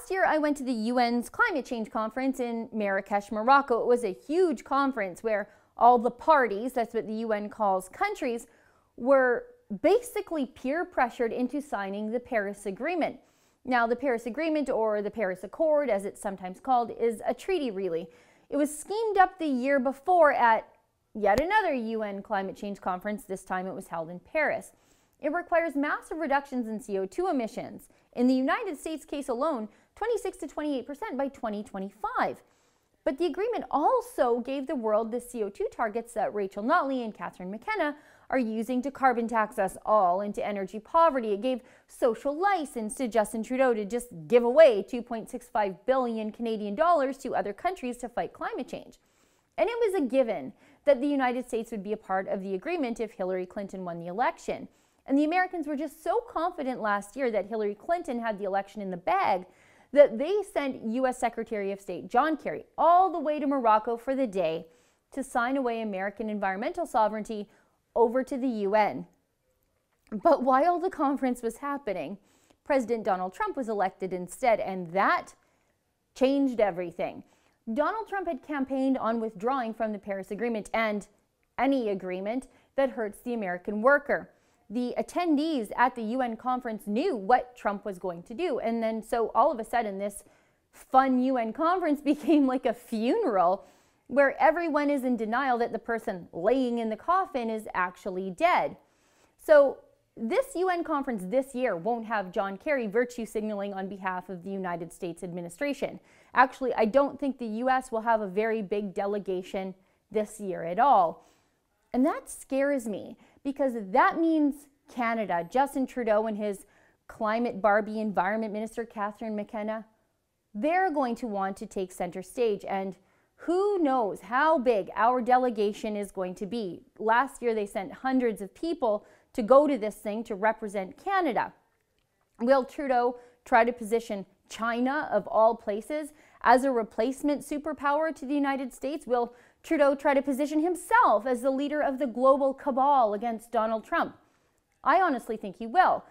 Last year, I went to the UN's climate change conference in Marrakesh, Morocco. It was a huge conference where all the parties, that's what the UN calls countries, were basically peer pressured into signing the Paris Agreement. Now, the Paris Agreement, or the Paris Accord, as it's sometimes called, is a treaty, really. It was schemed up the year before at yet another UN climate change conference. This time it was held in Paris. It requires massive reductions in CO2 emissions. In the United States case alone, 26 to 28% by 2025. But the agreement also gave the world the CO2 targets that Rachel Notley and Catherine McKenna are using to carbon tax us all into energy poverty. It gave social license to Justin Trudeau to just give away 2.65 billion Canadian dollars to other countries to fight climate change. And it was a given that the United States would be a part of the agreement if Hillary Clinton won the election. And the Americans were just so confident last year that Hillary Clinton had the election in the bag that they sent U.S. Secretary of State John Kerry all the way to Morocco for the day to sign away American environmental sovereignty over to the UN. But while the conference was happening, President Donald Trump was elected instead, and that changed everything. Donald Trump had campaigned on withdrawing from the Paris Agreement and any agreement that hurts the American worker. The attendees at the UN conference knew what Trump was going to do. And then so all of a sudden this fun UN conference became like a funeral where everyone is in denial that the person laying in the coffin is actually dead. So this UN conference this year won't have John Kerry virtue signaling on behalf of the United States administration. Actually, I don't think the US will have a very big delegation this year at all. And that scares me because that means Canada, Justin Trudeau and his climate Barbie environment minister, Catherine McKenna, they're going to want to take center stage. And who knows how big our delegation is going to be. Last year, they sent hundreds of people to go to this thing to represent Canada. Will Trudeau try to position China, of all places, as a replacement superpower to the United States? Will Trudeau try to position himself as the leader of the global cabal against Donald Trump? I honestly think he will.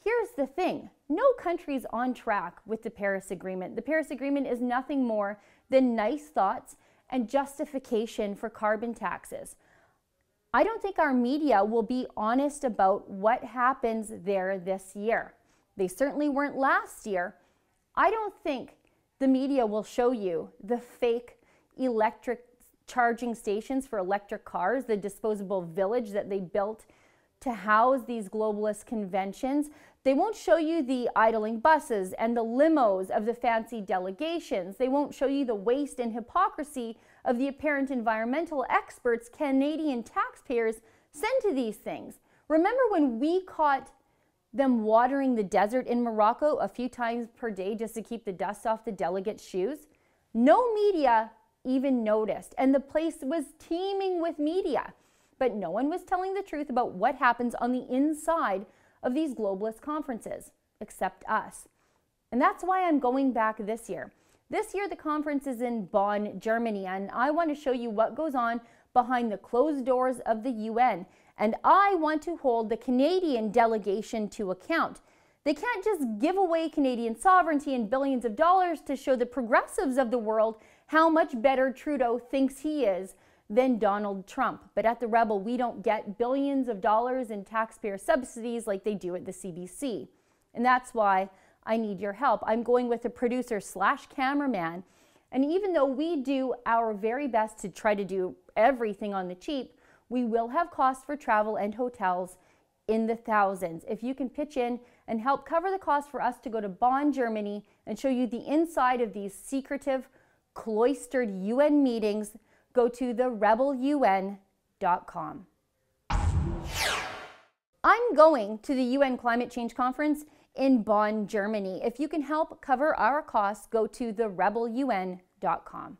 Here's the thing. No country's on track with the Paris Agreement. The Paris Agreement is nothing more than nice thoughts and justification for carbon taxes. I don't think our media will be honest about what happens there this year. They certainly weren't last year. I don't think the media will show you the fake electric charging stations for electric cars, the disposable village that they built to house these globalist conventions. They won't show you the idling buses and the limos of the fancy delegations. They won't show you the waste and hypocrisy of the apparent environmental experts Canadian taxpayers send to these things. Remember when we caught them watering the desert in Morocco a few times per day just to keep the dust off the delegates' shoes? No media even noticed, and the place was teeming with media. But no one was telling the truth about what happens on the inside of these globalist conferences, except us. And that's why I'm going back this year. This year, the conference is in Bonn, Germany, and I want to show you what goes on behind the closed doors of the UN. And I want to hold the Canadian delegation to account. They can't just give away Canadian sovereignty and billions of dollars to show the progressives of the world how much better Trudeau thinks he is than Donald Trump. But at the Rebel, we don't get billions of dollars in taxpayer subsidies like they do at the CBC. And that's why I need your help. I'm going with a producer / cameraman. And even though we do our very best to try to do everything on the cheap, we will have costs for travel and hotels in the thousands. If you can pitch in and help cover the cost for us to go to Bonn, Germany and show you the inside of these secretive, cloistered UN meetings, go to therebelun.com. I'm going to the UN Climate Change Conference in Bonn, Germany. If you can help cover our costs, go to therebelun.com.